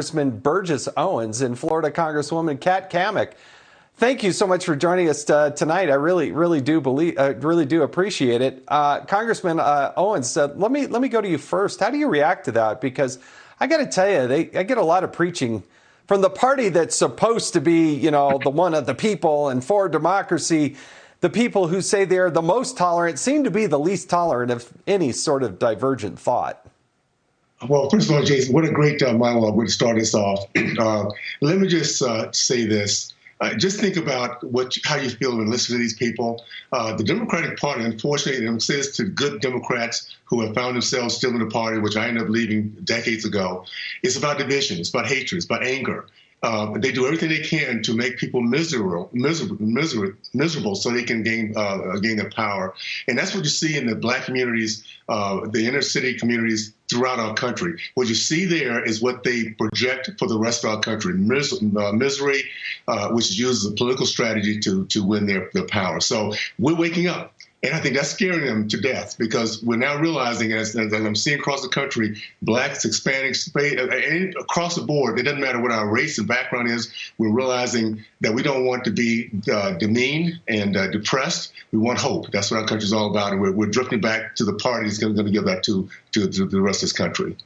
Congressman Burgess Owens and Florida Congresswoman Cammack. Thank you so much for joining us tonight. I really do appreciate it. Congressman Owens, let me go to you first. How do you react to that? Because I got to tell you, I get a lot of preaching from the party that's supposed to be, the one of the people and for democracy. The people who say they're the most tolerant seem to be the least tolerant of any sort of divergent thought. Well, first of all, Jason, what a great monologue way to start us off. Let me just say this. Just think about how you feel when listening to these people. The Democratic Party, unfortunately, and I'm saying this to good Democrats who have found themselves still in the party, which I ended up leaving decades ago, it's about division, it's about hatred, it's about anger. They do everything they can to make people miserable so they can gain their power. And that's what you see in the Black communities, the inner city communities throughout our country. What you see there is what they project for the rest of our country, misery, which is used as a political strategy to win their power. So we're waking up. And I think that's scaring them to death because we're now realizing, as I'm seeing across the country, Blacks, Hispanics, across the board, it doesn't matter what our race and background is, we're realizing that we don't want to be demeaned and depressed. We want hope. That's what our country's all about. And we're drifting back to the party that's going to give that to the rest of this country.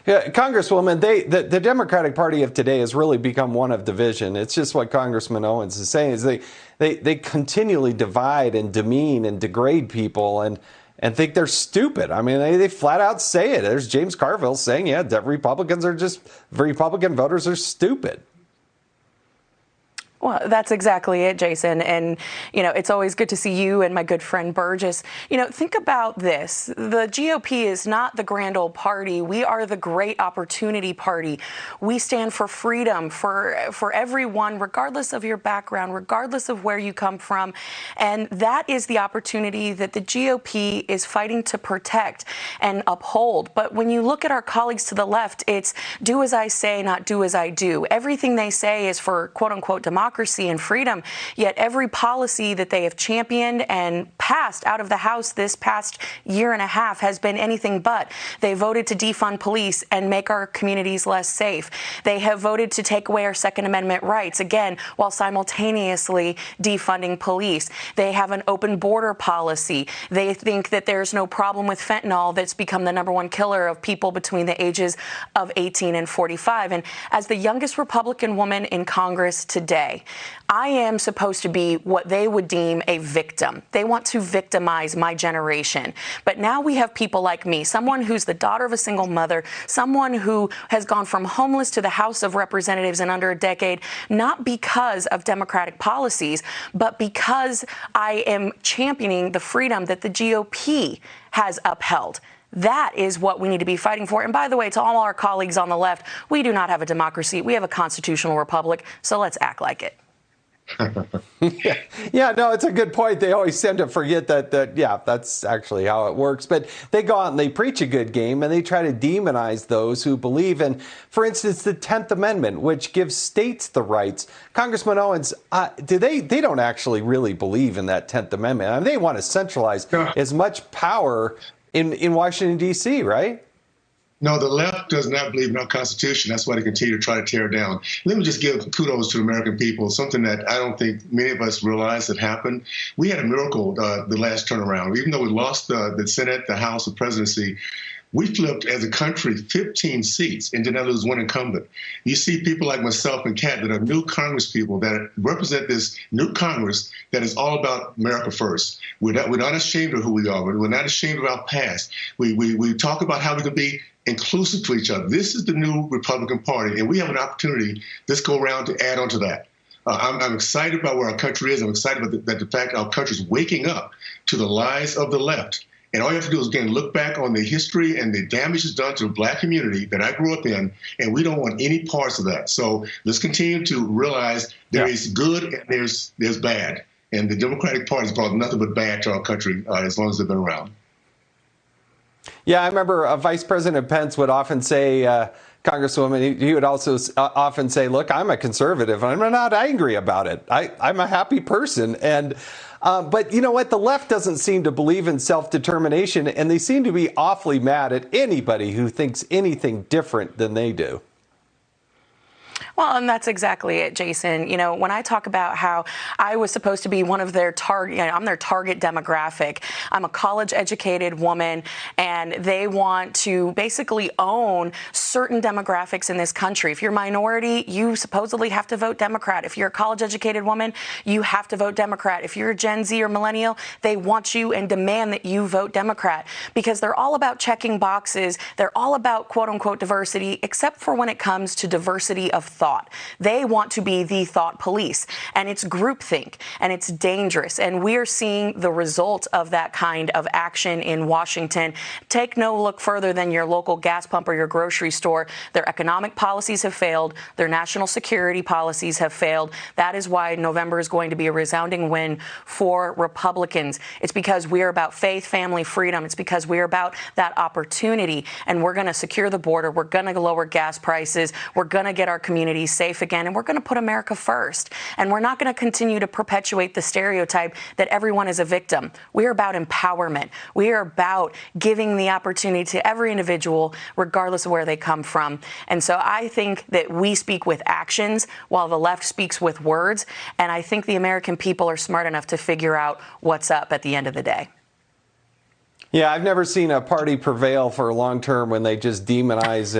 Yeah, Congresswoman, the Democratic Party of today has really become one of division. It's just what Congressman Owens is saying is they continually divide and demean and degrade people and think they're stupid. I mean, they flat out say it. There's James Carville saying, yeah, Republican voters are stupid. Well, that's exactly it, Jason. And, it's always good to see you and my good friend Burgess. Think about this. The GOP is not the grand old party. We are the great opportunity party. We stand for freedom for everyone, regardless of your background, regardless of where you come from. And that is the opportunity that the GOP is fighting to protect and uphold. But when you look at our colleagues to the left, it's do as I say, not do as I do. Everything they say is for quote unquote democracy and freedom, yet every policy that they have championed and passed out of the House this past year and a half has been anything but. They voted to defund police and make our communities less safe. They have voted to take away our Second Amendment rights, again, while simultaneously defunding police. They have an open border policy. They think that there's no problem with fentanyl that's become the #1 killer of people between the ages of 18 and 45. And as the youngest Republican woman in Congress today, I am supposed to be what they would deem a victim. They want to victimize my generation. But now we have people like me, someone who's the daughter of a single mother, someone who has gone from homeless to the House of Representatives in under a decade, not because of Democratic policies, but because I am championing the freedom that the GOP has upheld. That is what we need to be fighting for. And by the way, to all our colleagues on the left, we do not have a democracy. We have a constitutional republic. So let's act like it. Yeah, no, it's a good point. They always tend to forget that, that's actually how it works. But they go out and they preach a good game and they try to demonize those who believe in, for instance, the 10th Amendment, which gives states the rights. Congressman Owens, they don't actually really believe in that 10th Amendment. I mean, they want to centralize as much power in Washington, D.C., right? No, the left does not believe in our Constitution. That's why they continue to try to tear it down. Let me just give kudos to the American people, something that I don't think many of us realize that happened. We had a miracle the last turnaround. Even though we lost the Senate, the House, the presidency, we flipped as a country 15 seats and did not lose one incumbent. You see people like myself and Kat that are new Congress people that represent this new Congress that is all about America first. We're not ashamed of who we are. We're not ashamed of our past. We talk about how we can be inclusive to each other. This is the new Republican Party, and we have an opportunity this go around to add on to that. I'm excited about where our country is. I'm excited about the fact our country is waking up to the lies of the left. And all you have to do is, again, look back on the history and the damage it's done to the Black community that I grew up in, and we don't want any parts of that. So let's continue to realize there is good and there's bad. And the Democratic Party has brought nothing but bad to our country as long as they've been around. Yeah, I remember Vice President Pence would often say, Congresswoman, he would also often say, look, I'm a conservative, and I'm not angry about it. I'm a happy person. And but you know what? The left doesn't seem to believe in self-determination, and they seem to be awfully mad at anybody who thinks anything different than they do. Well, and that's exactly it, Jason. You know, when I talk about how I was supposed to be one of their target, I'm their target demographic. I'm a college-educated woman, and they want to basically own certain demographics in this country. If you're a minority, you supposedly have to vote Democrat. If you're a college-educated woman, you have to vote Democrat. If you're a Gen Z or millennial, they want you and demand that you vote Democrat because they're all about checking boxes. They're all about quote-unquote diversity, except for when it comes to diversity of thought. They want to be the thought police, and it's groupthink, and it's dangerous, and we're seeing the result of that kind of action in Washington. Take no look further than your local gas pump or your grocery store. Their economic policies have failed. Their national security policies have failed. That is why November is going to be a resounding win for Republicans. It's because we're about faith, family, freedom. It's because we're about that opportunity, and we're going to secure the border. We're going to lower gas prices. We're going to get our community safe again, and we're going to put America first. And we're not going to continue to perpetuate the stereotype that everyone is a victim. We are about empowerment. We are about giving the opportunity to every individual, regardless of where they come from. And so I think that we speak with actions while the left speaks with words. And I think the American people are smart enough to figure out what's up at the end of the day. Yeah, I've never seen a party prevail for a long term when they just demonize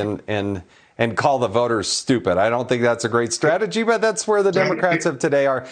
and call the voters stupid. I don't think that's a great strategy, but that's where the Democrats of today are.